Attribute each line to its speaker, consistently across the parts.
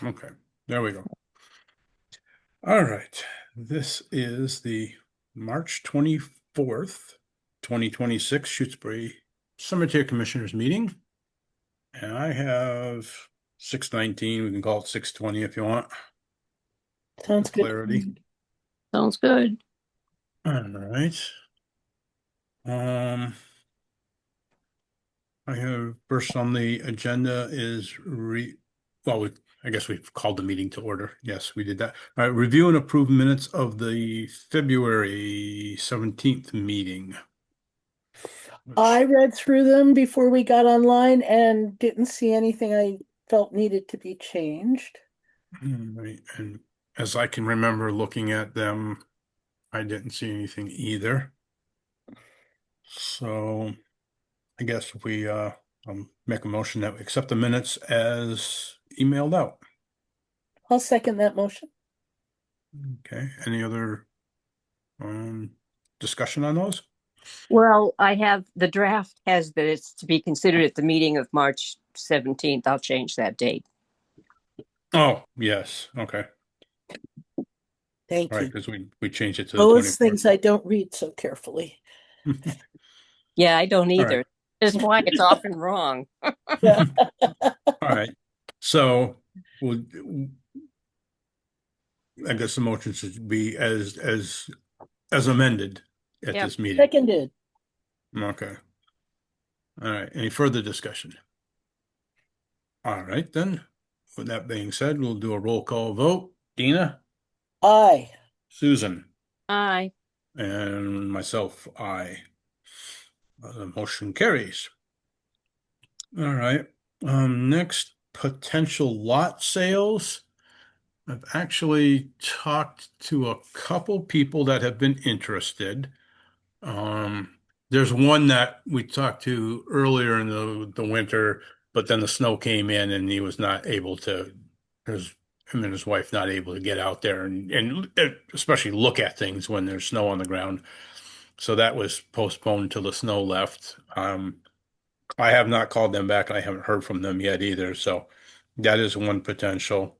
Speaker 1: Okay, there we go. All right, this is the March 24th, 2026 Shutesbury Cemetery Commissioners meeting. And I have 6:19. We can call it 6:20 if you want. For
Speaker 2: Sounds good.
Speaker 1: clarity.
Speaker 3: Sounds good.
Speaker 1: All right. I have first on the agenda is I guess we've called the meeting to order. Yes, we did that. All right, review and approve minutes of the February 17th meeting.
Speaker 2: I read through them before we got online and didn't see anything I felt needed to be changed.
Speaker 1: Right, and as I can remember looking at them, I didn't see anything either. So I guess we make a motion that we accept the minutes as emailed out.
Speaker 2: I'll second that motion.
Speaker 1: Okay, any other discussion on those?
Speaker 3: Well, I have the draft has that it's to be considered at the meeting of March 17th. I'll change that date.
Speaker 1: Oh, yes. Okay.
Speaker 2: Thank
Speaker 1: Right,
Speaker 2: you.
Speaker 1: because we changed it to the
Speaker 2: Those
Speaker 1: 24th.
Speaker 2: things I don't read so carefully.
Speaker 3: Yeah, I don't either.
Speaker 1: right.
Speaker 3: That's why it's often wrong.
Speaker 2: Yeah.
Speaker 1: All right. So we'll, I guess the motion should be as amended at
Speaker 3: Yep.
Speaker 1: this meeting.
Speaker 2: Seconded.
Speaker 1: Okay. All right. Any further discussion? All right, then. With that being said, we'll do a roll call vote. Dina,
Speaker 2: Aye.
Speaker 1: Susan,
Speaker 3: Aye.
Speaker 1: and myself, aye. The motion carries. All right. Next, potential lot sales. I've actually talked to a couple people that have been interested. There's one that we talked to earlier in the winter, but then the snow came in and he was not able to, him and his wife not able to get out there and especially look at things when there's snow on the ground. So that was postponed till the snow left. I have not called them back and I haven't heard from them yet either. So that is one potential.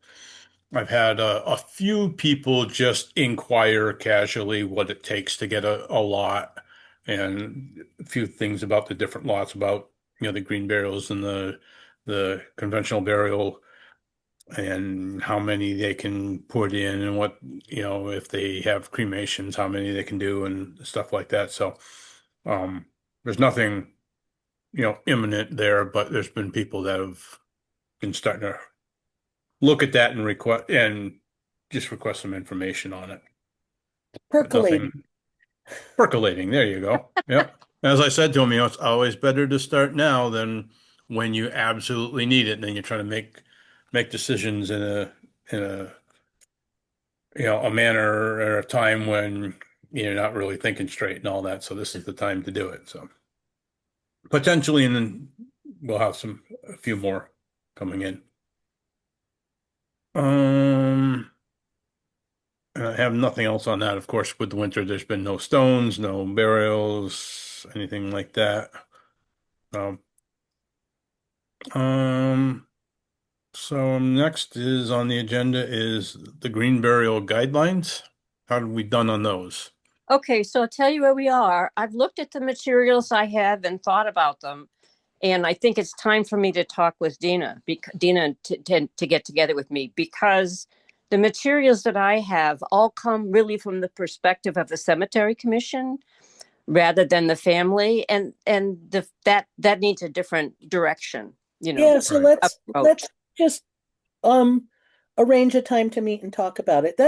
Speaker 1: I've had a few people just inquire casually what it takes to get a lot and a few things about the different lots about, the green burials and the conventional burial and how many they can put in and what, if they have cremations, how many they can do and stuff like that. So, there's nothing, imminent there, but there's been people that have been starting to look at that and request some information on it.
Speaker 2: Percolating.
Speaker 1: Nothing percolating. There you go. Yep. As I said to him, it's always better to start now than when you absolutely need it. And then you're trying to make decisions in a a manner or a time when you're not really thinking straight and all that. So this is the time to do it. So potentially, and then we'll have a few more coming in. I have nothing else on that. Of course, with the winter, there's been no stones, no burials, anything like that. Um, um, so next is on the agenda is the green burial guidelines. How have we done on those?
Speaker 3: Okay, so I'll tell you where we are. I've looked at the materials I have and thought about them. And I think it's time for me to talk with Dina to get together with me, because the materials that I have all come really from the perspective of the cemetery commission rather than the family, and that needs a different direction,
Speaker 2: Yeah, so
Speaker 1: Right.
Speaker 2: let's just arrange a time to meet and talk about it.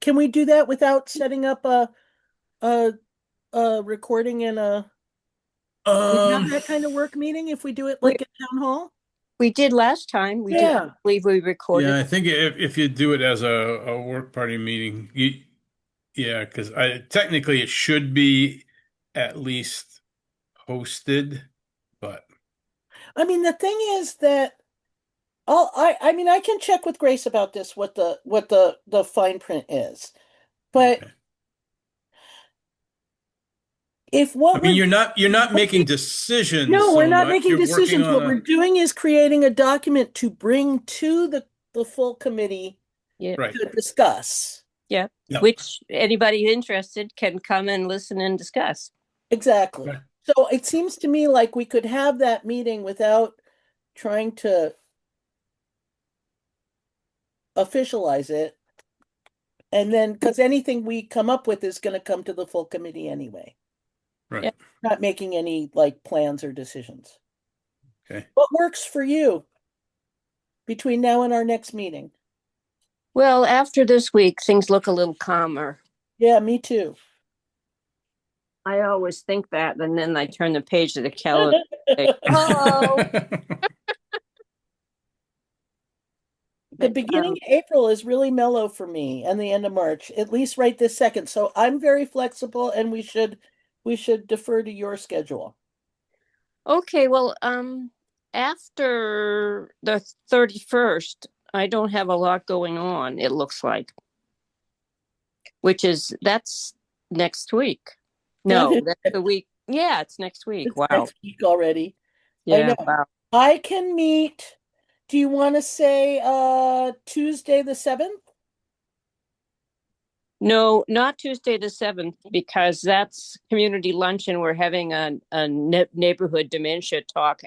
Speaker 2: Can we do that without setting up a recording and we have that kind of work meeting if we do it like at town hall?
Speaker 3: We did last time. We did.
Speaker 2: Yeah.
Speaker 3: I believe we recorded.
Speaker 1: Yeah, I think if you do it as a work party meeting, yeah, because technically it should be at least hosted, but
Speaker 2: I mean, the thing is that I mean, I can check with Grace about this, what the fine print is. But
Speaker 1: okay.
Speaker 2: if
Speaker 1: I
Speaker 2: what
Speaker 1: mean,
Speaker 2: we're
Speaker 1: you're not making decisions
Speaker 2: No, we're
Speaker 1: so
Speaker 2: not
Speaker 1: much.
Speaker 2: making
Speaker 1: You're working
Speaker 2: decisions.
Speaker 1: on
Speaker 2: What we're doing is creating a document to bring to the the full committee
Speaker 3: Yeah.
Speaker 1: Right.
Speaker 2: to discuss.
Speaker 3: Yeah.
Speaker 1: Yep.
Speaker 3: Which anybody interested can come and listen and discuss.
Speaker 2: Exactly.
Speaker 1: Right.
Speaker 2: So it seems to me like we could have that meeting without trying to officialize it. And then, because anything we come up with is going to come to the full committee anyway.
Speaker 1: Right.
Speaker 3: Yeah.
Speaker 2: Not making any like plans or decisions.
Speaker 1: Okay.
Speaker 2: What works for you between now and our next meeting?
Speaker 3: Well, after this week, things look a little calmer.
Speaker 2: Yeah, me too.
Speaker 3: I always think that, and then I turn the page of the calendar and say, "Oh."
Speaker 2: The
Speaker 3: But,
Speaker 2: beginning of April is really mellow for me and the end of March, at least right this second. So I'm very flexible and we should defer to your schedule.
Speaker 3: okay, well, after the 31st, I don't have a lot going on, it looks like, that's next week. No, that's the week. Yeah, it's next week.
Speaker 2: It's
Speaker 3: Wow.
Speaker 2: next week already. I
Speaker 3: Yeah,
Speaker 2: know.
Speaker 3: wow.
Speaker 2: I can meet, do you want to say Tuesday the 7th?
Speaker 3: No, not Tuesday the 7th, because that's community luncheon. We're having a neighborhood dementia talk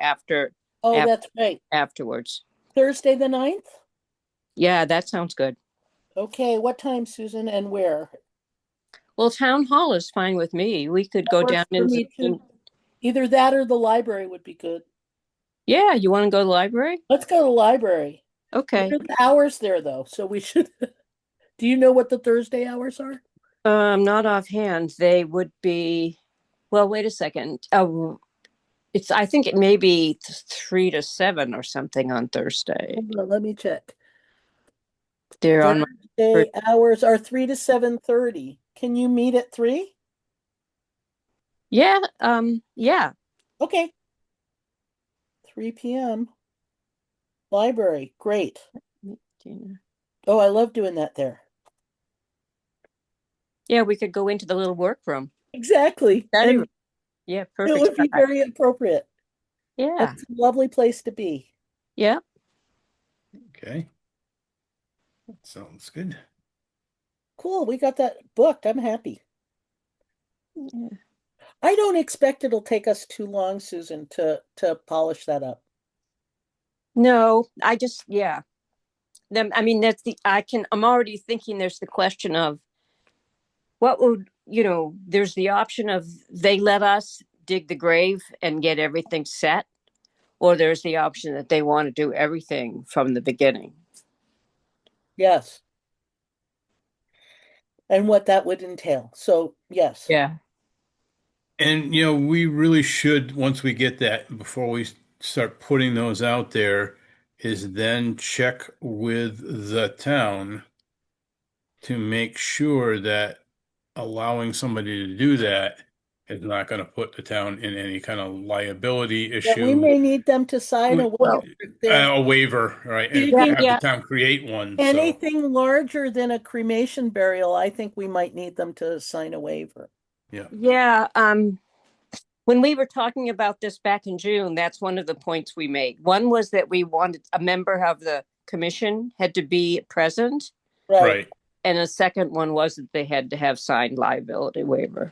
Speaker 2: Oh, that's right.
Speaker 3: afterwards.
Speaker 2: Thursday the 9th?
Speaker 3: Yeah, that sounds good.
Speaker 2: Okay, what time, Susan, and where?
Speaker 3: Well, town hall is fine with me. We could go
Speaker 2: Works
Speaker 3: down
Speaker 2: for me too. Either that or the library would be good.
Speaker 3: Yeah, you want to go to the library?
Speaker 2: Let's go to the library.
Speaker 3: Okay.
Speaker 2: What are the hours there though? So we should, do you know what the Thursday hours are?
Speaker 3: Not offhand. They would be, well, wait a second. I think it may be 3 to 7 or something on Thursday.
Speaker 2: Hold on, let me check.
Speaker 3: They're on
Speaker 2: Thursday hours are 3 to 7:30. Can you meet at 3?
Speaker 3: Yeah, yeah.
Speaker 2: Okay. 3 p.m. Library. Great. Oh, I love doing that there.
Speaker 3: Yeah, we could go into the little workroom.
Speaker 2: Exactly.
Speaker 3: That'd
Speaker 2: And
Speaker 3: Yeah,
Speaker 2: it
Speaker 3: perfect.
Speaker 2: would be very appropriate.
Speaker 3: Yeah,
Speaker 2: It's a lovely place to be.
Speaker 3: yeah.
Speaker 1: Okay. Sounds good.
Speaker 2: Cool. We got that booked. I'm happy.
Speaker 3: Yeah.
Speaker 2: I don't expect it'll take us too long, Susan, to polish that up.
Speaker 3: No, yeah. I mean, I'm already thinking there's the question of what would, there's the option of they let us dig the grave and get everything set, or there's the option that they want to do everything from the beginning.
Speaker 2: Yes. And what that would entail. So, yes.
Speaker 3: Yeah.
Speaker 1: And we really should, once we get that, before we start putting those out there, is then check with the town to make sure that allowing somebody to do that is not going to put the town in any kind of liability
Speaker 2: Yeah, we
Speaker 1: issue.
Speaker 2: may need them to sign a
Speaker 3: Well,
Speaker 1: A waiver, right? And
Speaker 2: Yeah,
Speaker 1: have
Speaker 3: yeah.
Speaker 1: the town create one. So,
Speaker 2: anything larger than a cremation burial, I think we might need them to sign a waiver.
Speaker 1: yeah.
Speaker 3: Yeah. When we were talking about this back in June, that's one of the points we made. One was that we wanted a member of the commission had to be present.
Speaker 2: Right.
Speaker 1: Right.
Speaker 3: And a second one was that they had to have signed liability waiver.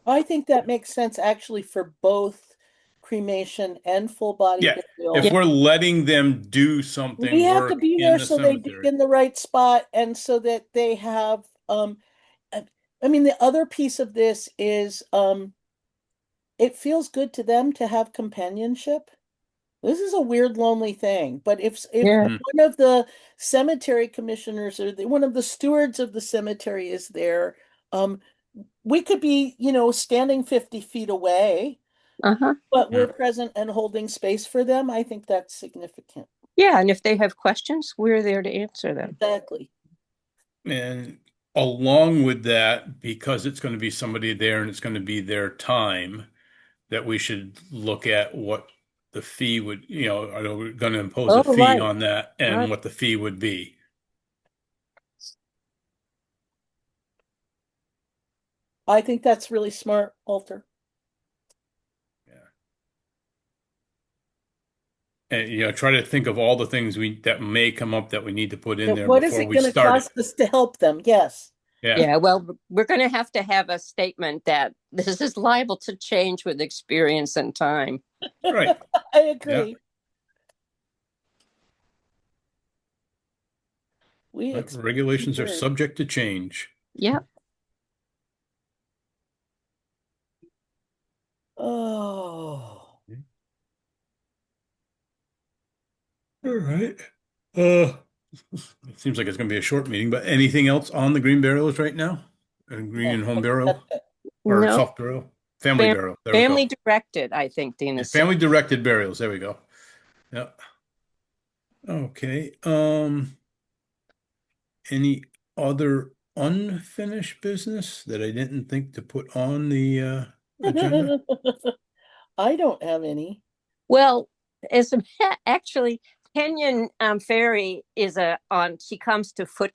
Speaker 2: I think that makes sense actually for both cremation and full body
Speaker 1: Yeah.
Speaker 2: burial.
Speaker 1: If we're letting them do something,
Speaker 2: We have to
Speaker 1: work
Speaker 2: be
Speaker 1: in
Speaker 2: there
Speaker 1: the
Speaker 2: so they dig
Speaker 1: cemetery.
Speaker 2: in the right spot and so that they have I mean the other piece of this is it feels good to them to have companionship. This is a weird, lonely thing, but if
Speaker 3: Yeah.
Speaker 2: one of the cemetery commissioners or one of the stewards of the cemetery is there, we could be, standing 50 feet away,
Speaker 3: Uh-huh.
Speaker 2: but we're
Speaker 1: Yeah.
Speaker 2: present and holding space for them. I think that's significant.
Speaker 3: Yeah. And if they have questions, we're there to answer them.
Speaker 2: Exactly.
Speaker 1: And along with that, because it's going to be somebody there and it's going to be their time, that we should look at what the fee would, are we going to impose a
Speaker 3: Oh,
Speaker 1: fee
Speaker 3: right.
Speaker 1: on that and
Speaker 3: Right.
Speaker 1: what the fee would be?
Speaker 2: I think that's really smart, Walter.
Speaker 1: Yeah. And try to think of all the things that may come up that we need to put in there
Speaker 2: What is
Speaker 1: before
Speaker 2: it
Speaker 1: we
Speaker 2: going to
Speaker 1: start it.
Speaker 2: cost us to help them? Yes.
Speaker 1: Yeah.
Speaker 3: Yeah, well, we're going to have a statement that this is liable to change with experience and time.
Speaker 1: Right.
Speaker 2: I
Speaker 1: Yeah.
Speaker 2: agree. We
Speaker 1: Regulations are
Speaker 2: experience.
Speaker 1: subject to change.
Speaker 3: Yeah.
Speaker 2: Oh.
Speaker 1: All right. Uh, it seems like it's going to be a short meeting, but anything else on the green burials right now? Green
Speaker 2: No,
Speaker 1: and home
Speaker 2: that's
Speaker 1: burial
Speaker 2: it.
Speaker 1: or
Speaker 3: No,
Speaker 1: self burial? Family burial. There we
Speaker 3: family
Speaker 1: go.
Speaker 3: directed, I think Dina
Speaker 1: And
Speaker 3: said.
Speaker 1: family directed burials. There we go. Yeah. Okay. Any other unfinished business that I didn't think to put on the agenda?
Speaker 2: I don't have any.
Speaker 3: Well, as a, actually, Kenyon Ferry is she comes to foot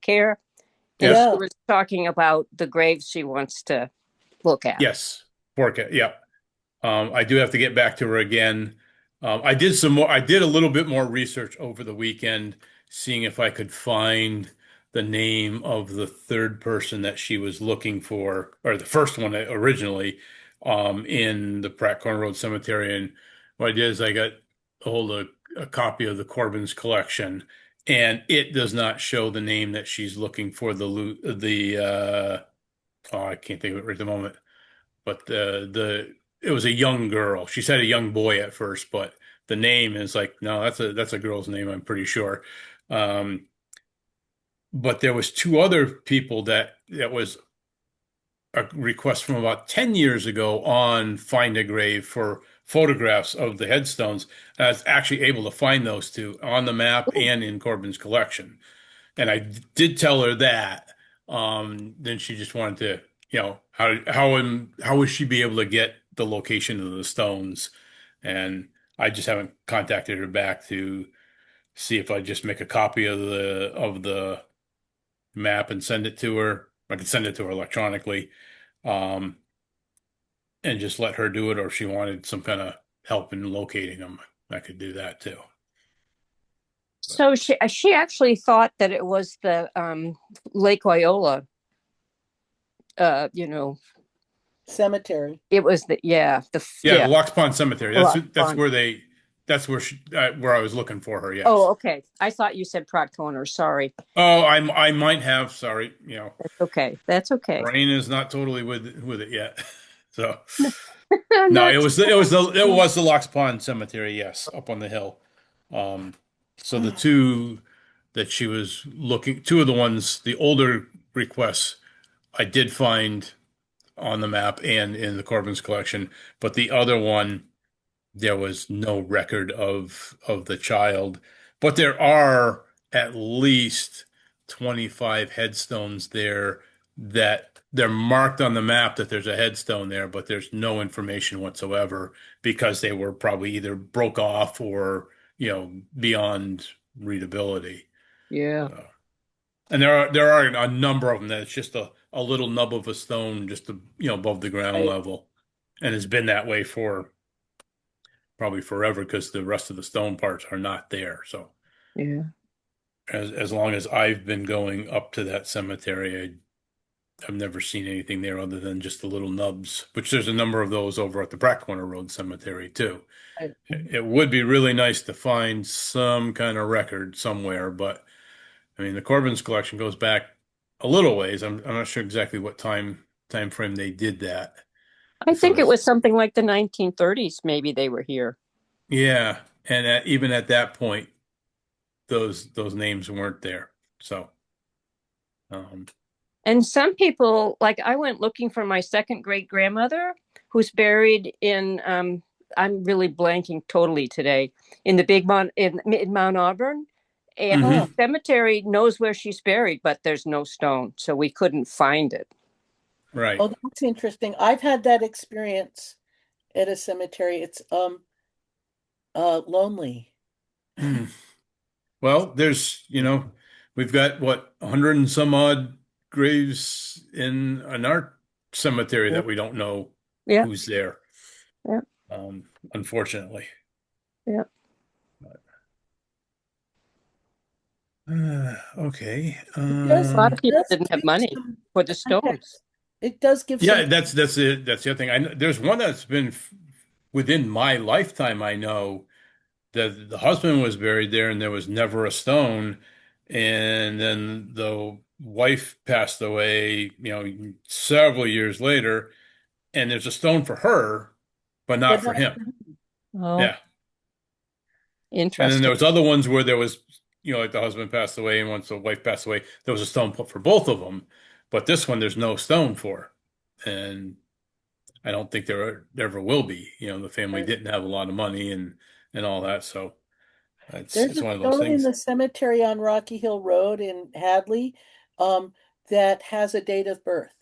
Speaker 3: care, and she
Speaker 1: Yes.
Speaker 2: Yeah.
Speaker 3: was talking about the graves she wants to look at.
Speaker 1: Yes. Forecast. Yeah. I do have to get back to her again. I did some more, I did a little bit more research over the weekend, seeing if I could find the name of the third person that she was looking for, or the first one originally, in the Pratt Corner Road Cemetery. And what I did is I got a hold of a copy of the Corbin's collection, and it does not show the name that she's looking for. Oh, I can't think of it right at the moment, but the it was a young girl. She said a young boy at first, but the name is like, no, that's a girl's name, I'm pretty sure. Um, but there was two other people that was a request from about 10 years ago on Find a Grave for photographs of the headstones. And I was actually able to find those two on the map and in Corbin's collection. And I did tell her that. Then she just wanted to, how would she be able to get the location of the stones? And I just haven't contacted her back to see if I just make a copy of the map and send it to her. I can send it to her electronically, um, and just let her do it, or if she wanted some kind of help in locating them, I could do that too.
Speaker 3: So she actually thought that it was the Lake Wyola.
Speaker 2: Cemetery.
Speaker 3: It was the
Speaker 1: The Locks Pond Cemetery.
Speaker 3: Lock
Speaker 1: That's
Speaker 3: Pond.
Speaker 1: where where I was looking for her. Yes.
Speaker 3: Oh, okay. I thought you said Pratt Corner. Sorry.
Speaker 1: Oh, I might have. Sorry.
Speaker 3: That's okay. That's okay.
Speaker 1: Brain is not totally with it yet. So no,
Speaker 3: Not
Speaker 1: it was the Locks Pond Cemetery. Yes, up on the hill. Um, so the two that she was looking, two of the ones, the older requests, I did find on the map and in the Corbin's collection, but the other one, there was no record of the child. But there are at least 25 headstones there that they're marked on the map that there's a headstone there, but there's no information whatsoever because they were probably either broke off or, beyond readability.
Speaker 3: yeah.
Speaker 1: And there are a number of them that it's just a little nub of a stone just above the ground
Speaker 2: Right.
Speaker 1: level. And it's been that way for probably forever because the rest of the stone parts are not there. So
Speaker 3: Yeah.
Speaker 1: as long as I've been going up to that cemetery, I've never seen anything there other than just the little nubs, which there's a number of those over at the Pratt Corner Road Cemetery too.
Speaker 2: Right.
Speaker 1: It would be really nice to find some kind of record somewhere, but I mean the Corbin's collection goes back a little ways. I'm not sure exactly what time frame they did that.
Speaker 3: I
Speaker 1: If it
Speaker 3: think it
Speaker 1: was,
Speaker 3: was something like the 1930s. Maybe they were here.
Speaker 1: yeah, and even at that point, those names weren't there. So, um,
Speaker 3: And some people, like I went looking for my second great grandmother, who's buried in. I'm really blanking totally today in the Big Mount in Mount Auburn. And
Speaker 1: mhm.
Speaker 3: the cemetery knows where she's buried, but there's no stone, so we couldn't find it.
Speaker 1: Right.
Speaker 2: Oh, that's interesting. I've had that experience at a cemetery. It's lonely.
Speaker 1: Hmm. Well, we've got what 100 and some odd graves in our cemetery
Speaker 3: Yeah.
Speaker 1: that we don't know
Speaker 3: Yeah.
Speaker 1: who's there.
Speaker 3: Yeah.
Speaker 1: Unfortunately.
Speaker 3: Yeah.
Speaker 1: Okay.
Speaker 2: does-
Speaker 3: A lot
Speaker 2: it
Speaker 3: of people
Speaker 2: does
Speaker 3: didn't have
Speaker 2: give
Speaker 3: money
Speaker 2: some
Speaker 3: for the stones.
Speaker 2: context. It does give
Speaker 1: Yeah,
Speaker 2: some.
Speaker 1: that's it. That's the other thing. I know there's one that's been within my lifetime. I know that the husband was buried there, and there was never a stone. And then the wife passed away, several years later, and there's a stone for her, but not
Speaker 2: But
Speaker 1: for
Speaker 2: not,
Speaker 1: him.
Speaker 3: Oh,
Speaker 1: Yeah. And then there
Speaker 3: interesting.
Speaker 1: was other ones where there was, like the husband passed away, and once the wife passed away, there was a stone put for both of them. But this one, there's no stone for. And I don't think there ever will be. The family didn't have a lot of money and all that, so
Speaker 2: there's
Speaker 1: it's
Speaker 2: a
Speaker 1: one of those
Speaker 2: stone in
Speaker 1: things.
Speaker 2: the cemetery on Rocky Hill Road in Hadley, um, that has a date of birth.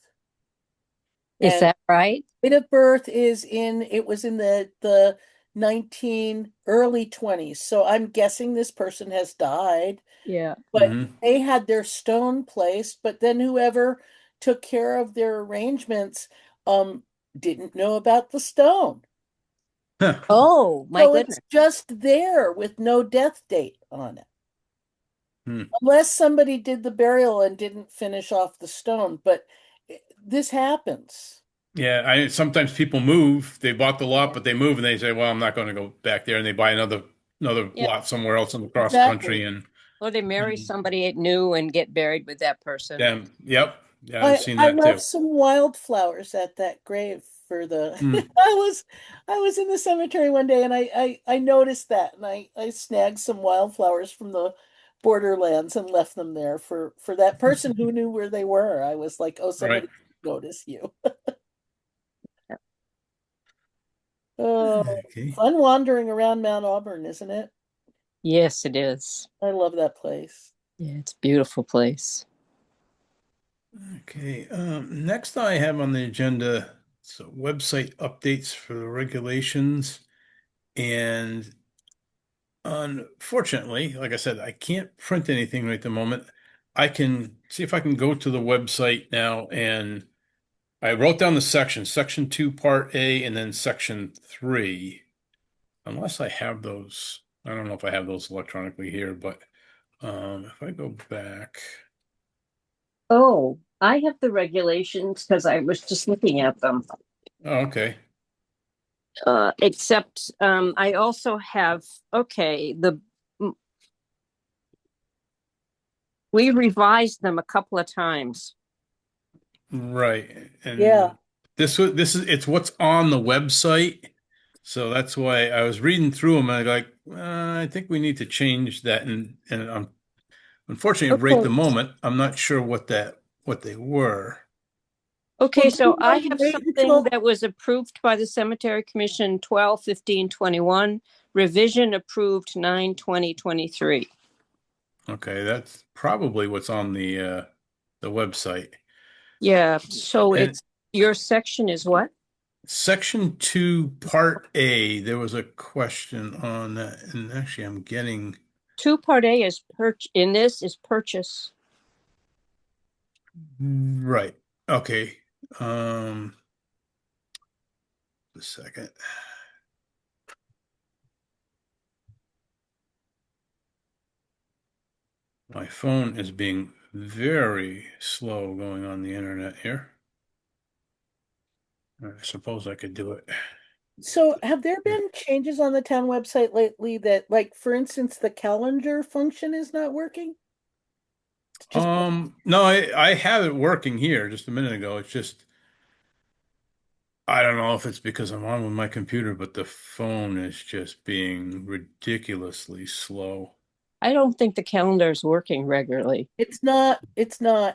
Speaker 3: Is
Speaker 2: And
Speaker 3: that right?
Speaker 2: date of birth it was in the 19 early 20s. So I'm guessing this person has died,
Speaker 3: Yeah.
Speaker 2: but
Speaker 1: Hmm.
Speaker 2: they had their stone placed, but then whoever took care of their arrangements um didn't know about the stone.
Speaker 1: Huh.
Speaker 3: Oh, my
Speaker 2: So it's
Speaker 3: goodness.
Speaker 2: just there with no death date on it.
Speaker 1: Hmm.
Speaker 2: Unless somebody did the burial and didn't finish off the stone, but this happens.
Speaker 1: Yeah, sometimes people move. They bought the lot, but they move and they say, "Well, I'm not going to go back there," and they buy another
Speaker 3: Yeah.
Speaker 1: lot somewhere else across the country,
Speaker 2: Exactly.
Speaker 3: Or they marry
Speaker 1: and
Speaker 3: somebody new and get buried with that person.
Speaker 1: then, yep, yeah, I've
Speaker 2: I
Speaker 1: seen
Speaker 2: I
Speaker 1: that
Speaker 2: left
Speaker 1: too.
Speaker 2: some wildflowers at that grave for the
Speaker 1: Hmm.
Speaker 2: I was in the cemetery one day and I noticed that and I snagged some wildflowers from the borderlands and left them there for that person who knew where they were. I was like, oh,
Speaker 1: Right.
Speaker 2: somebody noticed you. Oh,
Speaker 1: Okay.
Speaker 2: fun wandering around Mount Auburn, isn't it?
Speaker 3: Yes, it is.
Speaker 2: I love that place.
Speaker 3: Yeah, it's a beautiful place.
Speaker 1: Okay. Next I have on the agenda, so website updates for the regulations. And unfortunately, like I said, I can't print anything right at the moment. I can see if I can go to the website now, and I wrote down the section 2, part A, and then section 3. Unless I have those, I don't know if I have those electronically here, but if I go back,
Speaker 3: Oh, I have the regulations because I was just looking at them.
Speaker 1: oh, okay.
Speaker 3: Except I also have, okay, we revised them a couple of times.
Speaker 1: Right.
Speaker 2: Yeah.
Speaker 1: And this is it's what's on the website. So that's why I was reading through them and I like, I think we need to change that. And unfortunately, right at the
Speaker 2: Okay.
Speaker 1: moment, I'm not sure what they were.
Speaker 2: Well,
Speaker 3: Okay,
Speaker 2: do you
Speaker 3: so I
Speaker 2: want to
Speaker 3: have
Speaker 2: wait
Speaker 3: something
Speaker 2: until
Speaker 3: that was approved by the Cemetery Commission 12/15/21, revision approved 9/20/23.
Speaker 1: Okay, that's probably what's on the website.
Speaker 3: Yeah, so
Speaker 1: And
Speaker 3: it's your section is what?
Speaker 1: section 2, part A, there was a question on that, and actually I'm getting
Speaker 3: Two part A is in this is purchase.
Speaker 1: right. Okay. A second. My phone is being very slow going on the internet here. I suppose I could do it.
Speaker 2: so have there been changes on the town website lately that, like, for instance, the calendar function is not working? Just
Speaker 1: No, I have it working here just a minute ago. It's just I don't know if it's because I'm on with my computer, but the phone is just being ridiculously slow.
Speaker 3: I don't think the calendar is working regularly.
Speaker 2: it's not.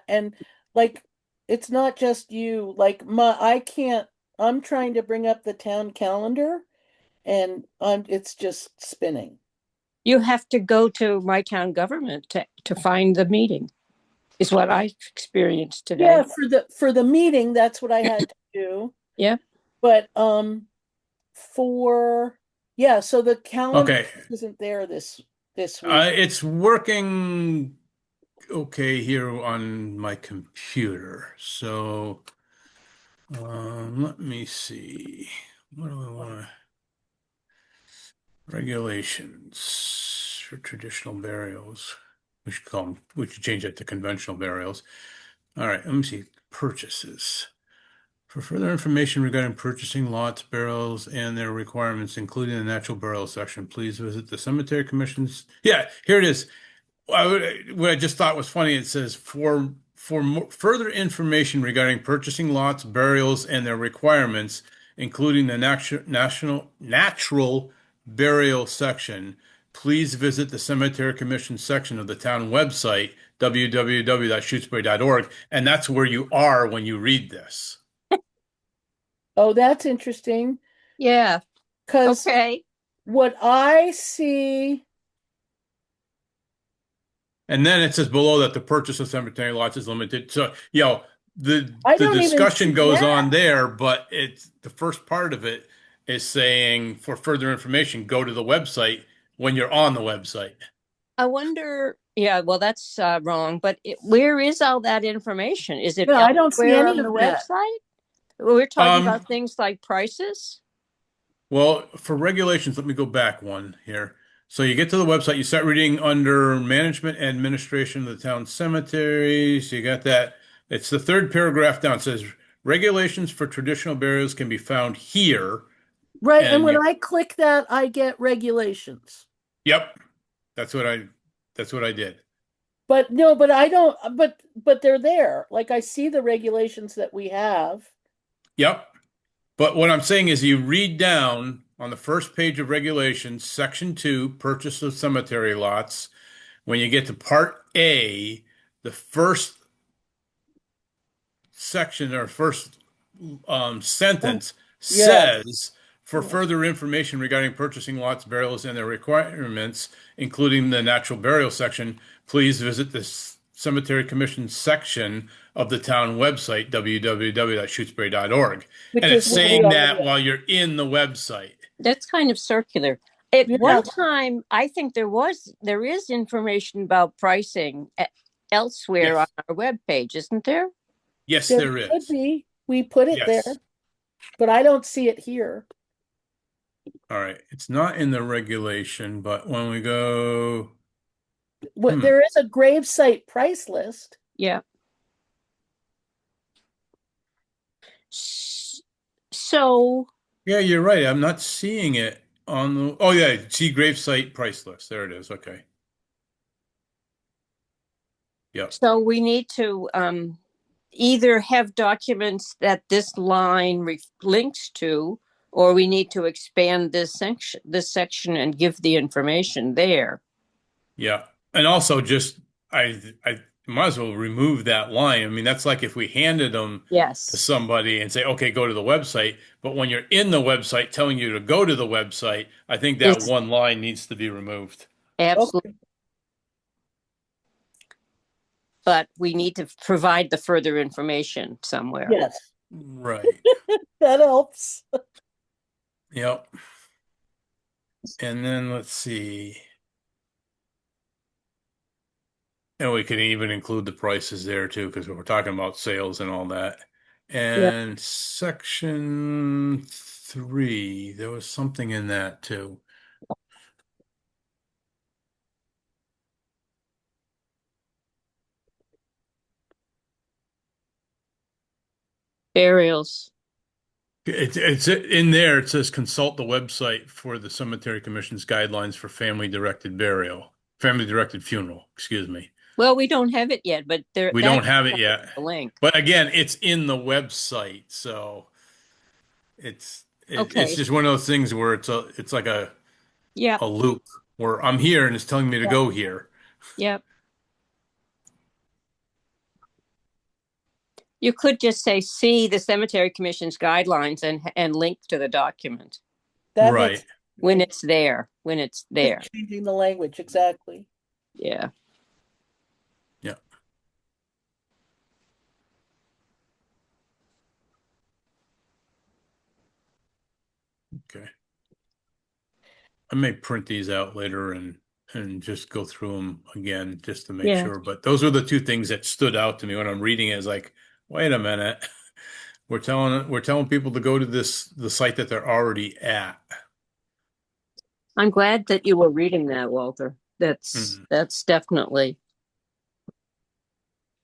Speaker 2: And like it's not just you. Like I can't I'm trying to bring up the town calendar and it's just spinning.
Speaker 3: You have to go to my town government to find the meeting, is what I experienced
Speaker 2: Yeah,
Speaker 3: today.
Speaker 2: for the meeting, that's what I had to do.
Speaker 3: Yeah.
Speaker 2: But for yeah, so the calendar
Speaker 1: Okay,
Speaker 2: isn't there this week.
Speaker 1: it's working okay here on my computer. So let me see. What do I want to? Regulations for traditional burials. we should change that to conventional burials. All right, let me see. Purchases. For further information regarding purchasing lots, burials, and their requirements, including the natural burial section, please visit the Cemetery Commission's. Yeah, here it is. What I just thought was funny, it says further information regarding purchasing lots, burials, and their requirements, including the natural burial section, please visit the Cemetery Commission section of the town website, www.shutesbury.org, and that's where you are when you read this.
Speaker 2: Oh, that's interesting.
Speaker 3: Yeah.
Speaker 2: Because
Speaker 3: Okay.
Speaker 2: what I see,
Speaker 1: And then it says below that the purchase of cemetery lots is limited. So, the
Speaker 2: I
Speaker 1: the
Speaker 2: don't even
Speaker 1: discussion
Speaker 2: see
Speaker 1: goes
Speaker 2: that.
Speaker 1: on there, but it's the first part of it is saying for further information, go to the website when you're on the website.
Speaker 3: I wonder, yeah, well, that's wrong, but where is all that information? Is it
Speaker 2: No, I don't see
Speaker 3: elsewhere
Speaker 2: any
Speaker 3: on the
Speaker 2: of that.
Speaker 3: website? We're talking
Speaker 1: Um,
Speaker 3: about things like prices?
Speaker 1: well, for regulations, let me go back one here. So you get to the website, you start reading under management and administration of the town cemeteries. You got that. It's the third paragraph down. It says regulations for traditional burials can be found here.
Speaker 2: Right. And
Speaker 1: And
Speaker 2: when
Speaker 1: you,
Speaker 2: I click that, I get regulations.
Speaker 1: yep, that's what I did.
Speaker 2: But no, but I don't, but they're there. Like I see the regulations that we have.
Speaker 1: Yep. But what I'm saying is you read down on the first page of regulations, section 2, purchase of cemetery lots. When you get to part A, the first section or first
Speaker 2: Oh,
Speaker 1: sentence
Speaker 2: yes.
Speaker 1: says, for
Speaker 2: Yes.
Speaker 1: further information regarding purchasing lots, burials, and their requirements, including the natural burial section, please visit the Cemetery Commission section of the town website, www.shutesbury.org.
Speaker 2: Which
Speaker 1: And
Speaker 2: is
Speaker 1: it's
Speaker 2: where we
Speaker 1: saying
Speaker 2: already
Speaker 1: that
Speaker 2: are.
Speaker 1: while you're in the website.
Speaker 3: That's kind of circular. At
Speaker 2: Yeah.
Speaker 3: one time, I think there is information about pricing elsewhere on
Speaker 1: Yes.
Speaker 3: our webpage, isn't there?
Speaker 1: Yes,
Speaker 2: There
Speaker 1: there
Speaker 2: could
Speaker 1: is.
Speaker 2: be. We put it there,
Speaker 1: Yes.
Speaker 2: but I don't see it here.
Speaker 1: All right. It's not in the regulation, but when we go,
Speaker 2: What
Speaker 1: hmm.
Speaker 2: there is a gravesite price list.
Speaker 3: Yeah. So,
Speaker 1: Yeah, you're right. I'm not seeing it on the. Oh, yeah. See gravesite price list. There it is. Okay. Yep.
Speaker 3: so we need to either have documents that this line links to, or we need to expand this section and give the information there.
Speaker 1: Yeah. And also, just I might as well remove that line. I mean, that's like if we handed them to
Speaker 3: Yes,
Speaker 1: somebody and say, "Okay, go to the website." But when you're in the website, telling you to go to the website, I think that
Speaker 3: it's
Speaker 1: one line needs to be removed.
Speaker 3: absolutely.
Speaker 2: Okay.
Speaker 3: But we need to provide the further information somewhere.
Speaker 2: Yes,
Speaker 1: Right.
Speaker 2: that helps.
Speaker 1: Yep. And then let's see. And we can even include the prices there too, because we're talking about sales and all that.
Speaker 3: Yeah.
Speaker 1: And section 3, there was something in that too.
Speaker 3: Burials.
Speaker 1: It's in there. It says consult the website for the Cemetery Commission's guidelines for family directed funeral, excuse me.
Speaker 3: Well, we don't have it yet, but
Speaker 1: We
Speaker 3: that
Speaker 1: don't have it yet.
Speaker 3: the link.
Speaker 1: But again, it's in the website, so it's
Speaker 3: Okay.
Speaker 1: just one of those things where it's like
Speaker 3: Yeah.
Speaker 1: a loop where I'm here and it's telling me to go here.
Speaker 3: Yep. You could just say, see the Cemetery Commission's guidelines and link to the document
Speaker 2: That
Speaker 1: Right.
Speaker 2: makes
Speaker 3: when it's there. When it's there.
Speaker 2: just changing the language exactly.
Speaker 3: Yeah.
Speaker 1: Yeah. Okay. I may print these out later and just go through them again just to make
Speaker 3: Yeah.
Speaker 1: sure. But those are the two things that stood out to me when I'm reading it. Is like, wait a minute, we're telling people to go to the site that they're already at.
Speaker 3: I'm glad that you were reading that, Walter.
Speaker 1: Mhm.
Speaker 3: That's definitely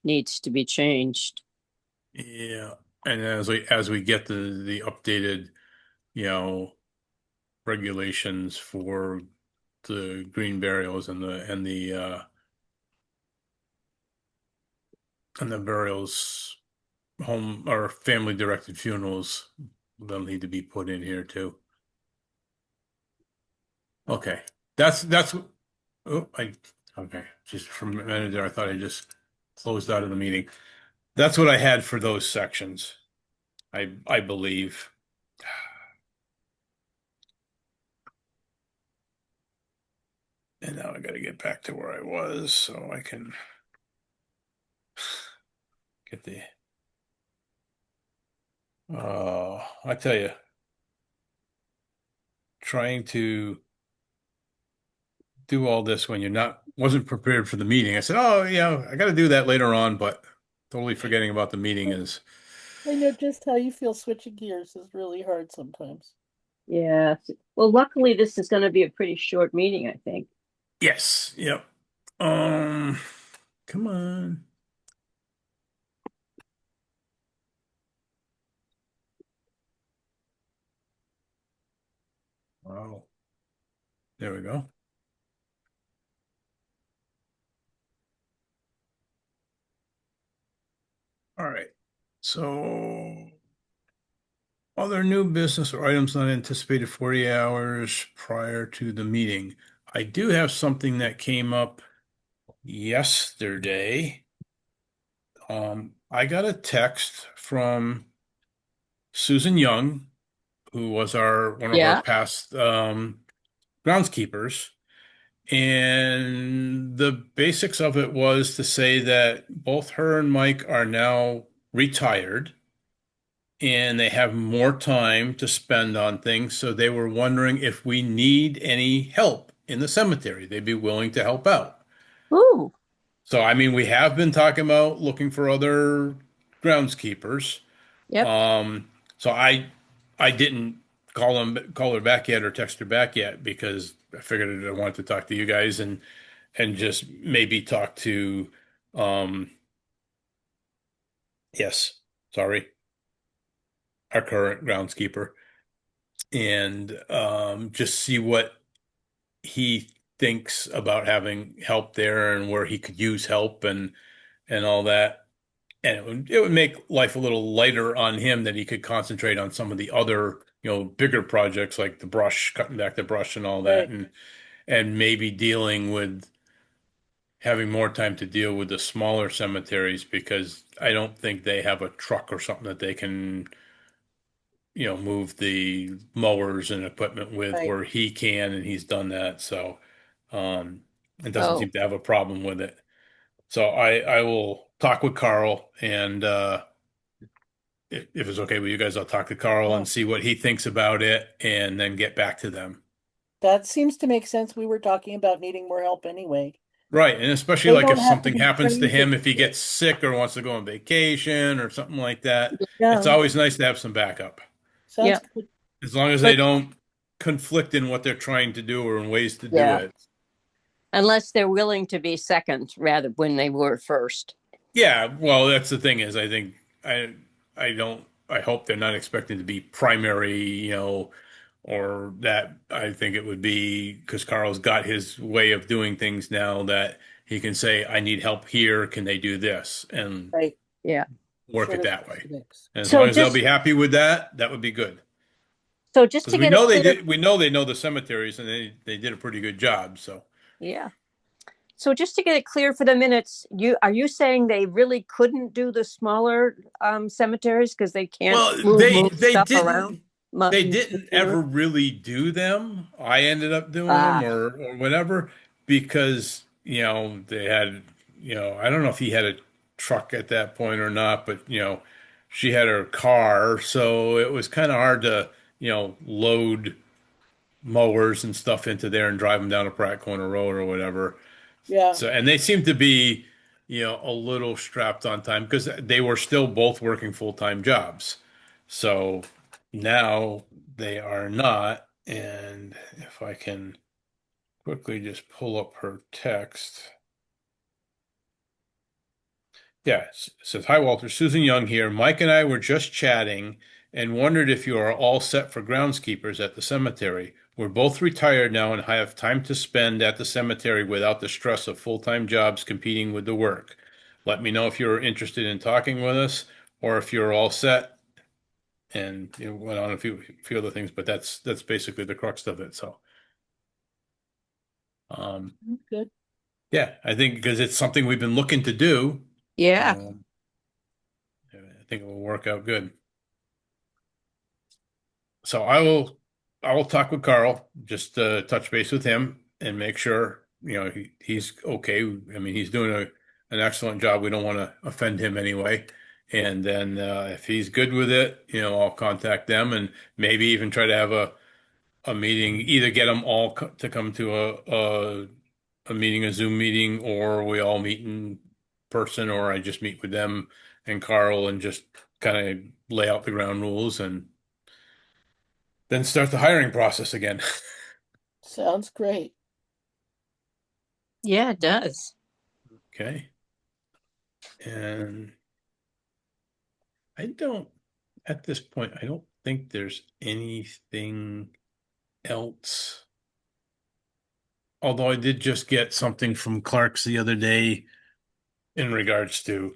Speaker 3: needs to be changed.
Speaker 1: Yeah. And as we get the updated, you know, regulations for the green burials and the burials home or family directed funerals, they'll need to be put in here too. Okay. That's oh I okay. Just for a minute there I thought I just closed out of the meeting. That's what I had for those sections. I believe. And now I got to get back to where I was so I can get the. I tell you, trying to do all this when you're not wasn't prepared for the meeting. I said, "Oh, yeah, I got to do that later on," but totally forgetting about the meeting is
Speaker 2: I know just how you feel. Switching gears is really hard sometimes.
Speaker 3: Yeah. Well, luckily, this is going to be a pretty short meeting, I think.
Speaker 1: yes, yep. Come on. Wow. There we go. All right. So other new business or items not anticipated 40 hours prior to the meeting. I do have something that came up yesterday. I got a text from Susan Young, who was one of our
Speaker 3: Yeah.
Speaker 1: past groundskeepers. And the basics of it was to say that both her and Mike are now retired and they have more time to spend on things. So they were wondering if we need any help in the cemetery. They'd be willing to help out.
Speaker 3: Ooh.
Speaker 1: So, I mean, we have been talking about looking for other groundskeepers.
Speaker 3: Yep.
Speaker 1: So I didn't call her back yet or text her back yet because I figured I wanted to talk to you guys and just maybe talk to um yes, sorry, our current groundskeeper and just see what he thinks about having help there and where he could use help and all that. And it would make life a little lighter on him that he could concentrate on some of the other, bigger projects like the brush, cutting back the brush and all that,
Speaker 2: Right.
Speaker 1: and maybe dealing with having more time to deal with the smaller cemeteries because I don't think they have a truck or something that they can, move the mowers and equipment with
Speaker 2: Right.
Speaker 1: where he can, and he's done that. So, um, it doesn't
Speaker 3: Oh,
Speaker 1: seem to have a problem with it. So I will talk with Carl and if it's okay with you guys, I'll talk to Carl
Speaker 2: Yeah.
Speaker 1: and see what he thinks about it and then get back to them.
Speaker 2: That seems to make sense. We were talking about needing more help anyway.
Speaker 1: Right. And especially
Speaker 2: They
Speaker 1: like
Speaker 2: don't
Speaker 1: if
Speaker 2: have to
Speaker 1: something
Speaker 2: be
Speaker 1: happens to
Speaker 2: trained to
Speaker 1: him, if he
Speaker 2: do it.
Speaker 1: gets sick or wants to go on vacation or something like that, it's
Speaker 2: Yeah.
Speaker 1: always nice to have some backup.
Speaker 2: Sounds
Speaker 3: yeah.
Speaker 2: good.
Speaker 1: As long as they
Speaker 3: But
Speaker 1: don't conflict in what they're trying to do or in ways to do
Speaker 3: yeah,
Speaker 1: it.
Speaker 3: unless they're willing to be second rather when they were first.
Speaker 1: Yeah, well, that's the thing is I I hope they're not expecting to be primary, or that I think it would be because Carl's got his way of doing things now that he can say, I need help here. Can they do this? And
Speaker 2: Right.
Speaker 3: Yeah.
Speaker 1: work
Speaker 2: Sort
Speaker 1: it
Speaker 2: of
Speaker 1: that way.
Speaker 2: mix.
Speaker 1: And as long
Speaker 3: So
Speaker 1: as they'll
Speaker 3: just
Speaker 1: be happy with that, that would be good.
Speaker 3: so just
Speaker 1: Because
Speaker 3: to
Speaker 1: we
Speaker 3: get it
Speaker 1: know they
Speaker 3: clear,
Speaker 1: did, we know they know the cemeteries and they did a pretty good job. So,
Speaker 3: yeah. So just to get it clear for the minutes, you saying they really couldn't do the smaller cemeteries because they can't
Speaker 1: well,
Speaker 3: move stuff around?
Speaker 1: they didn't
Speaker 3: Machinery?
Speaker 1: ever really do them. I ended up doing them
Speaker 3: Ah,
Speaker 1: or whatever because, they had, I don't know if he had a truck at that point or not, but, she had her car. So it was kind of hard to, load mowers and stuff into there and drive them down a Pratt Corner Road or whatever.
Speaker 2: Yeah.
Speaker 1: So, and they seemed to be, a little strapped on time because they were still both working full-time jobs. So now they are not. And if I can quickly just pull up her text. Yeah, it says, "Hi, Walter. Susan Young here. Mike and I were just chatting and wondered if you are all set for groundskeepers at the cemetery. We're both retired now and have time to spend at the cemetery without the stress of full-time jobs competing with the work. Let me know if you're interested in talking with us or if you're all set." And went on a few other things, but that's basically the crux of it. So, um,
Speaker 2: Good.
Speaker 1: yeah, I think because it's something we've been looking to do,
Speaker 3: Yeah.
Speaker 1: um, I think it will work out good. So I will talk with Carl, just touch base with him and make sure, he's okay. I mean, he's doing an excellent job. We don't want to offend him anyway. And then if he's good with it, I'll contact them and maybe even try to have a meeting, either get them all to come to a meeting, a Zoom meeting, or we all meet in person, or I just meet with them and Carl and just kind of lay out the ground rules and then start the hiring process again.
Speaker 2: Sounds great.
Speaker 3: Yeah, it does.
Speaker 1: Okay. And I don't, at this point, I don't think there's anything else. Although I did just get something from Clark's the other day in regards to,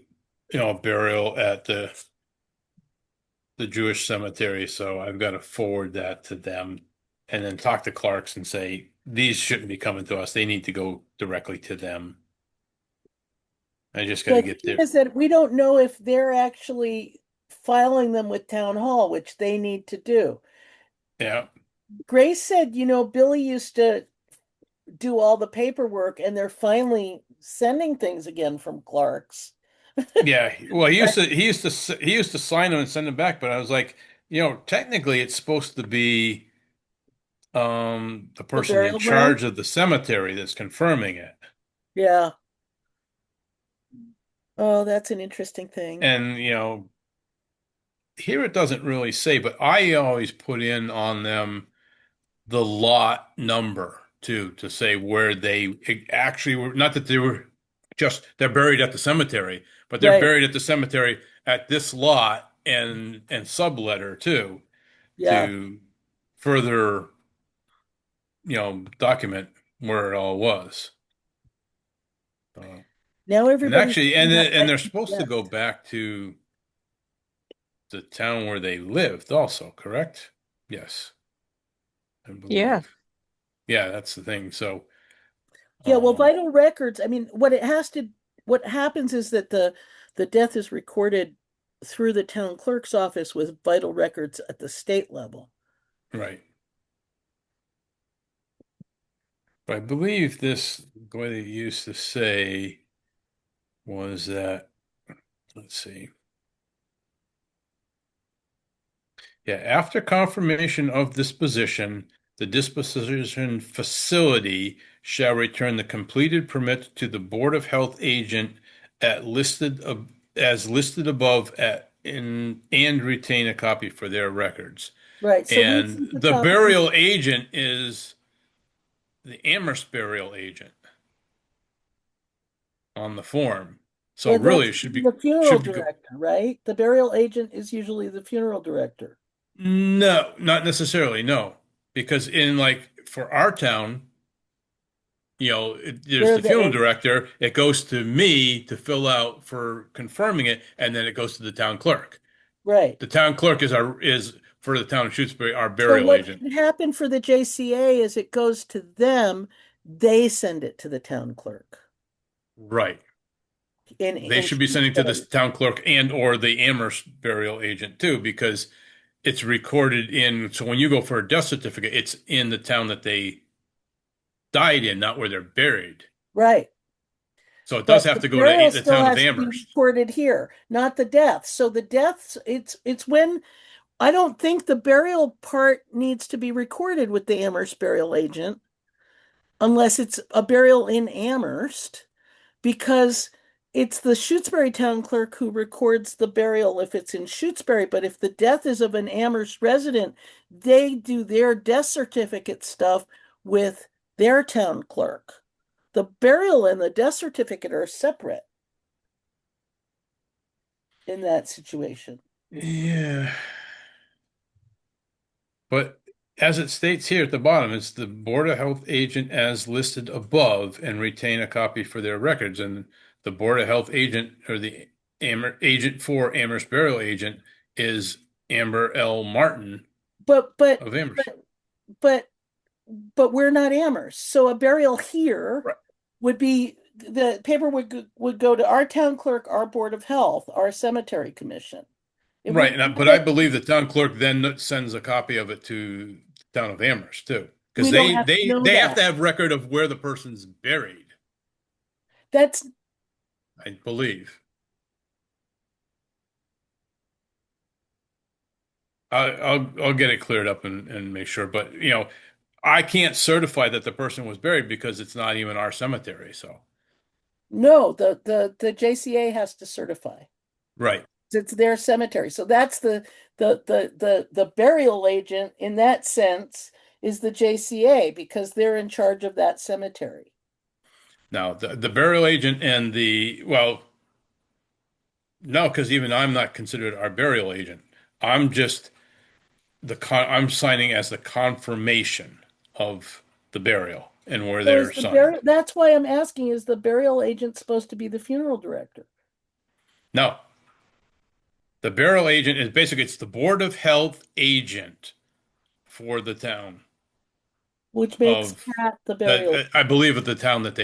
Speaker 1: burial at the Jewish cemetery. So I've got to forward that to them and then talk to Clark's and say, these shouldn't be coming to us. They need to go directly to them. I just got to
Speaker 2: The
Speaker 1: get
Speaker 2: thing
Speaker 1: there.
Speaker 2: is that we don't know if they're actually filing them with town hall, which they need to do.
Speaker 1: Yeah.
Speaker 2: Grace said, Billy used to do all the paperwork and they're finally sending things again from Clark's.
Speaker 1: Yeah. Well, he used to sign them and send them back, but I was like, technically it's supposed to be the
Speaker 2: The
Speaker 1: person in
Speaker 2: burial ground?
Speaker 1: charge of the cemetery that's confirming it.
Speaker 2: Yeah. Oh, that's an interesting thing.
Speaker 1: And here it doesn't really say, but I always put in on them the lot number too, to say where they actually were, not that they were just they're buried at the cemetery, but they're
Speaker 2: Right.
Speaker 1: buried at the cemetery at this lot and subletter too,
Speaker 2: Yeah.
Speaker 1: to further, document where it all was. Uh,
Speaker 2: Now
Speaker 1: and
Speaker 2: everybody's
Speaker 1: actually, and
Speaker 2: picking up
Speaker 1: and
Speaker 2: my
Speaker 1: they're supposed to
Speaker 2: yes.
Speaker 1: go back to the town where they lived also, correct? Yes, I
Speaker 3: Yeah.
Speaker 1: believe. Yeah, that's the thing. So,
Speaker 2: Yeah, well,
Speaker 1: um,
Speaker 2: vital records, I mean, what happens is that the death is recorded through the town clerk's office with vital records at the state level.
Speaker 1: right. But I believe the way they used to say was that, let's see. Yeah, after confirmation of disposition, the disposition facility shall return the completed permit to the Board of Health agent as listed above and retain a copy for their records.
Speaker 2: Right. So we
Speaker 1: And
Speaker 2: sent the
Speaker 1: the
Speaker 2: copy.
Speaker 1: burial agent is the Amherst burial agent on the form. So
Speaker 2: And
Speaker 1: really,
Speaker 2: that's
Speaker 1: it should
Speaker 2: the
Speaker 1: be
Speaker 2: funeral
Speaker 1: should be go.
Speaker 2: director, right? The burial agent is usually the funeral director.
Speaker 1: No, not necessarily. No, because in like for our town, there's
Speaker 2: They're
Speaker 1: the
Speaker 2: the
Speaker 1: funeral
Speaker 2: agent.
Speaker 1: director. It goes to me to fill out for confirming it, and then it goes to the town clerk.
Speaker 2: Right.
Speaker 1: The town clerk is for the town of Shutesbury, our
Speaker 2: So
Speaker 1: burial
Speaker 2: what
Speaker 1: agent.
Speaker 2: should happen for the JCA is it goes to them, they send it to the town clerk
Speaker 1: Right. They
Speaker 2: in
Speaker 1: should be sending to the
Speaker 2: Shrewsbury.
Speaker 1: town clerk and or the Amherst burial agent too, because it's recorded in. So when you go for a death certificate, it's in the town that they died in, not where they're buried.
Speaker 2: Right.
Speaker 1: So it does
Speaker 2: But
Speaker 1: have
Speaker 2: the
Speaker 1: to go to
Speaker 2: burial
Speaker 1: the
Speaker 2: still
Speaker 1: town of
Speaker 2: has to be
Speaker 1: Amherst.
Speaker 2: recorded here, not the deaths. So the deaths, it's when I don't think the burial part needs to be recorded with the Amherst burial agent unless it's a burial in Amherst, because it's the Shutesbury town clerk who records the burial if it's in Shutesbury. But if the death is of an Amherst resident, they do their death certificate stuff with their town clerk. The burial and the death certificate are separate. in that situation.
Speaker 1: Yeah. But as it states here at the bottom, it's the Board of Health agent as listed above and retain a copy for their records. And the Board of Health agent or the agent for Amherst Burial Agent is Amber L. Martin
Speaker 2: But but
Speaker 1: of Amherst.
Speaker 2: but but we're not Amherst. So a burial here
Speaker 1: Right.
Speaker 2: would be the paper would go to our town clerk, our Board of Health, our cemetery commission. It
Speaker 1: Right,
Speaker 2: wouldn't
Speaker 1: but
Speaker 2: go
Speaker 1: I
Speaker 2: to-
Speaker 1: believe the town clerk then sends a copy of it to the town of Amherst too, because
Speaker 2: we don't have to know
Speaker 1: they have to
Speaker 2: that.
Speaker 1: have record of where the person's buried,
Speaker 2: That's
Speaker 1: I believe. I'll get it cleared up and make sure, but I can't certify that the person was buried because it's not even our cemetery. So
Speaker 2: no, the JCA has to certify.
Speaker 1: right,
Speaker 2: It's their cemetery. So that's the burial agent in that sense is the JCA because they're in charge of that cemetery.
Speaker 1: now the burial agent and no, because even I'm not considered our burial agent. I'm just I'm signing as the confirmation of the burial and where
Speaker 2: So is
Speaker 1: they're
Speaker 2: the
Speaker 1: signed.
Speaker 2: that's why I'm asking, is the burial agent supposed to be the funeral director?
Speaker 1: No, the burial agent is basically it's the Board of Health agent for the town
Speaker 2: Which makes
Speaker 1: of
Speaker 2: Pat the burial.
Speaker 1: that I believe of the town that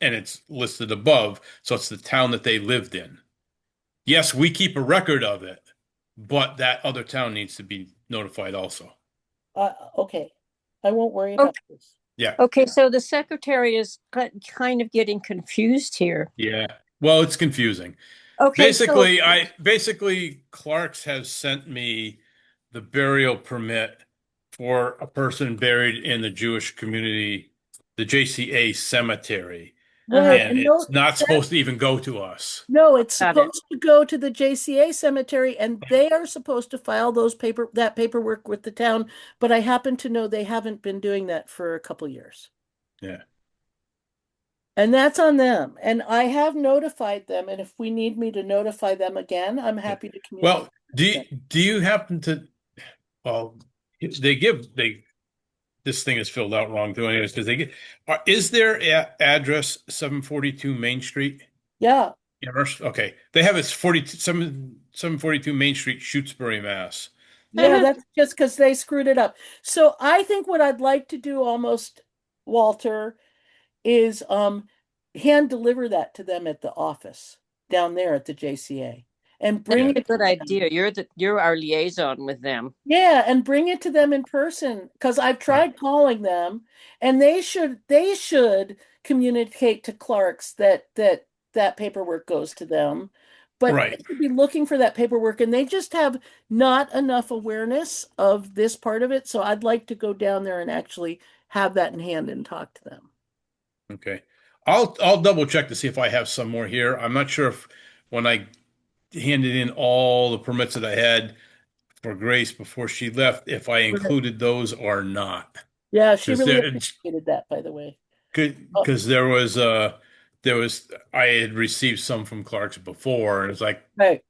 Speaker 1: and it's listed above, so it's the town that they lived in. Yes, we keep a record of it, but that other town needs to be notified also.
Speaker 2: Okay. I won't worry
Speaker 3: Oh.
Speaker 2: about this.
Speaker 1: Yeah.
Speaker 3: Okay, so the secretary is kind of getting confused here.
Speaker 1: Yeah. Well, it's confusing.
Speaker 3: Okay, so
Speaker 1: Basically Clark's has sent me the burial permit for a person buried in the Jewish community, the JCA cemetery,
Speaker 2: Right.
Speaker 1: and
Speaker 2: And
Speaker 1: it's not
Speaker 2: that-
Speaker 1: supposed to even go to us.
Speaker 2: no, it's
Speaker 3: Got it.
Speaker 2: supposed to go to the JCA cemetery and they are supposed to file that paperwork with the town, but I happen to know they haven't been doing that for a couple years.
Speaker 1: Yeah.
Speaker 2: And that's on them. And I have notified them, and if we need me to notify them again, I'm happy to communicate.
Speaker 1: Well, do you happen to well this thing is filled out wrong too anyways because is their address 742 Main Street?
Speaker 2: Yeah.
Speaker 1: Amherst? Okay. They have it's 742 Main Street, Shutesbury, Mass.
Speaker 2: Yeah, that's just because they screwed it up. So I think what I'd like to do almost, Walter, is hand deliver that to them at the office down there at the JCA and bring
Speaker 3: that's a
Speaker 2: it
Speaker 3: good idea. You're our liaison with them.
Speaker 2: yeah, and bring it to them in person because I've tried calling them and they should communicate to Clark's that paperwork goes to them. But
Speaker 1: Right.
Speaker 2: they should be looking for that paperwork and they just have not enough awareness of this part of it. So I'd like to go down there and actually have that in hand and talk to them.
Speaker 1: Okay. I'll double check to see if I have some more here. I'm not sure if when I handed in all the permits that I had for Grace before she left, if I included those or not.
Speaker 2: Yeah, she
Speaker 1: 'Cause
Speaker 2: really
Speaker 1: there-
Speaker 2: appreciated that, by the way.
Speaker 1: Because there was I had received some from Clark's before, and it's like
Speaker 2: Right.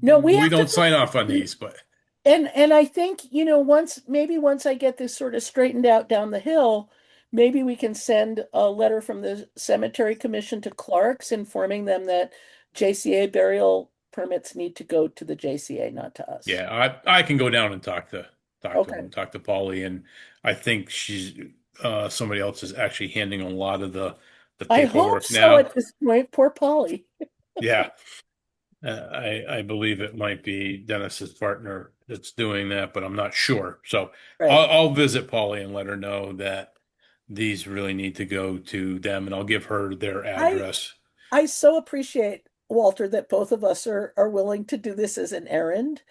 Speaker 2: No, we have to
Speaker 1: don't sign off on these, but
Speaker 2: And I think, once I get this sort of straightened out down the hill, maybe we can send a letter from the cemetery commission to Clark's informing them that JCA burial permits need to go to the JCA, not to us.
Speaker 1: yeah, I can go down and talk to
Speaker 2: Okay.
Speaker 1: them, talk to Polly, and I think she's somebody else is actually handling a lot of the
Speaker 2: I hope
Speaker 1: paperwork
Speaker 2: so
Speaker 1: now.
Speaker 2: at this point. Poor Polly.
Speaker 1: Yeah. I believe it might be Dennis's partner that's doing that, but I'm not sure. So
Speaker 2: Right.
Speaker 1: I'll visit Polly and let her know that these really need to go to them, and I'll give her their address.
Speaker 2: I so appreciate, Walter, that both of us are willing to do this as an errand.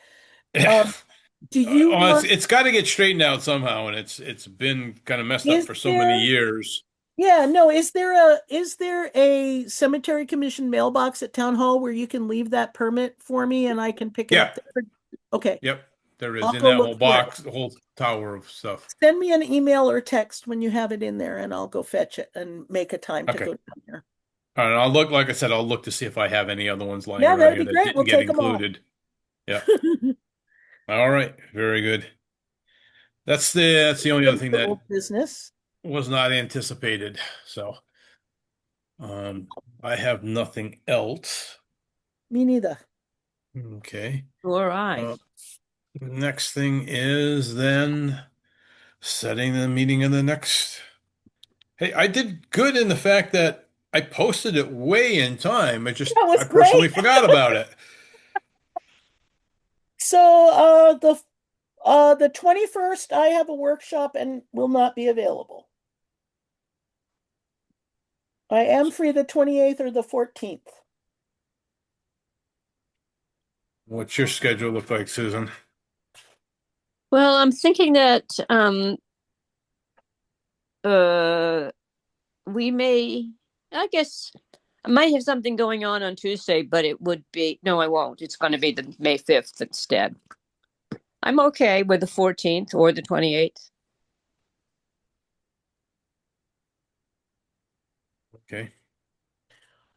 Speaker 2: Do you want...
Speaker 1: it's got to get straightened out somehow, and it's been kind of messed up
Speaker 2: Is
Speaker 1: for so
Speaker 2: there-
Speaker 1: many years.
Speaker 2: Yeah, no, is there a cemetery commission mailbox at town hall where you can leave that permit for me and I can pick it up there? Okay.
Speaker 1: Yep, there is
Speaker 2: I'll
Speaker 1: in
Speaker 2: go
Speaker 1: that
Speaker 2: look
Speaker 1: whole
Speaker 2: for it.
Speaker 1: box, the whole tower of stuff.
Speaker 2: Send me an email or text when you have it in there and I'll go fetch it and make a time to
Speaker 1: Okay.
Speaker 2: go down there.
Speaker 1: All right, I'll look, like I said, I'll look to see if I have any other ones lying
Speaker 2: Yeah,
Speaker 1: around
Speaker 2: that'd
Speaker 1: here
Speaker 2: be
Speaker 1: that
Speaker 2: great.
Speaker 1: didn't
Speaker 2: We'll
Speaker 1: get
Speaker 2: take them all.
Speaker 1: included. Yeah. All right. Very good. That's the only other thing that
Speaker 2: Old business.
Speaker 1: was not anticipated. So, I have nothing else.
Speaker 2: Me neither.
Speaker 1: Okay.
Speaker 3: Or I.
Speaker 1: Next thing is then setting the meeting of the next. Hey, I did good in the fact that I posted it way in time.
Speaker 2: That
Speaker 1: I
Speaker 2: was
Speaker 1: personally
Speaker 2: great.
Speaker 1: forgot about it.
Speaker 2: So, the 21st, I have a workshop and will not be available. I am free the 28th or the 14th.
Speaker 1: What's your schedule look like, Susan?
Speaker 3: Well, I'm thinking that uh we may, I guess I might have something going on Tuesday, but it would be, no, I won't. It's going to be the May 5th instead. I'm okay with the 14th or the 28th.
Speaker 1: Okay.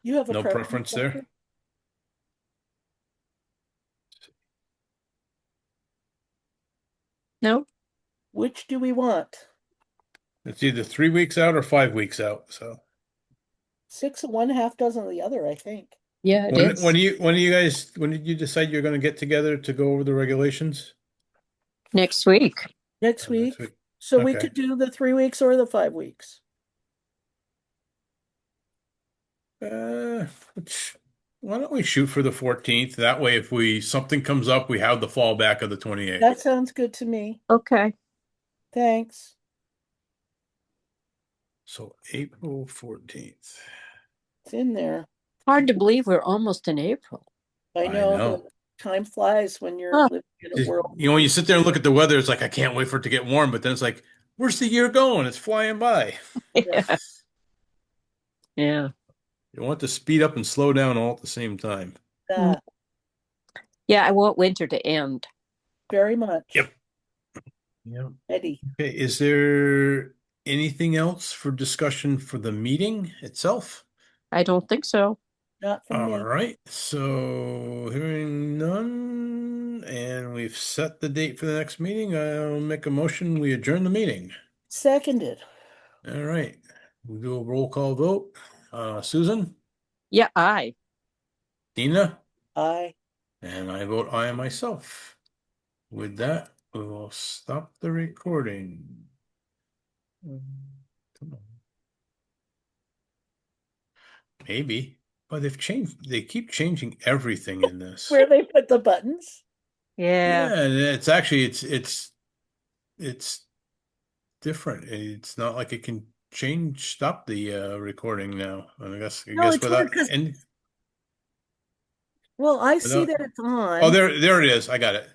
Speaker 2: You have a
Speaker 1: No
Speaker 2: preference,
Speaker 1: preference
Speaker 2: don't
Speaker 1: there?
Speaker 2: you?
Speaker 3: No?
Speaker 2: Which do we want?
Speaker 1: It's either 3 weeks out or 5 weeks out. So
Speaker 2: 6 of one, half dozen of the other, I think.
Speaker 3: Yeah, it
Speaker 1: when
Speaker 3: is.
Speaker 1: when did you decide you're going to get together to go over the regulations?
Speaker 3: Next week.
Speaker 2: Next
Speaker 1: Next
Speaker 2: week.
Speaker 1: week.
Speaker 2: So we
Speaker 1: Okay.
Speaker 2: could do the 3 weeks or the 5 weeks.
Speaker 1: Uh, why don't we shoot for the 14th? That way, if something comes up, we have the fallback of the 28th.
Speaker 2: That sounds good to me.
Speaker 3: Okay.
Speaker 2: Thanks.
Speaker 1: So April 14th.
Speaker 2: It's in there.
Speaker 3: Hard to believe we're almost in April.
Speaker 2: I
Speaker 1: I
Speaker 2: know.
Speaker 1: know.
Speaker 2: Time flies when you're
Speaker 3: Oh.
Speaker 2: living in a world.
Speaker 1: When you sit there and look at the weather, it's like I can't wait for it to get warm. But then it's like, where's the year going? It's flying by.
Speaker 3: Yeah. Yeah.
Speaker 1: You want to speed up and slow down all at the same time.
Speaker 2: Uh,
Speaker 3: Yeah, I want winter to end.
Speaker 2: very much.
Speaker 1: Yep. Yep.
Speaker 2: Eddie.
Speaker 1: Okay. Is there anything else for discussion for the meeting itself?
Speaker 3: I don't think so.
Speaker 2: Not from me.
Speaker 1: All right. So hearing none, and we've set the date for the next meeting. I'll make a motion. We adjourn the meeting.
Speaker 2: Seconded.
Speaker 1: All right. We'll do a roll call vote. Susan,
Speaker 3: Yeah, I.
Speaker 1: Dina,
Speaker 2: I.
Speaker 1: and I vote aye myself. With that, we will stop the recording. Come on. Maybe, but they keep changing everything in this.
Speaker 2: Where they put the buttons.
Speaker 3: Yeah.
Speaker 1: Yeah, and it's actually it's different. It's not like it can stop the recording now. I guess
Speaker 2: No, it's
Speaker 1: without
Speaker 2: weird 'cause-
Speaker 1: and
Speaker 2: Well, I see
Speaker 1: without
Speaker 2: that it's on.
Speaker 1: oh there it is. I got it.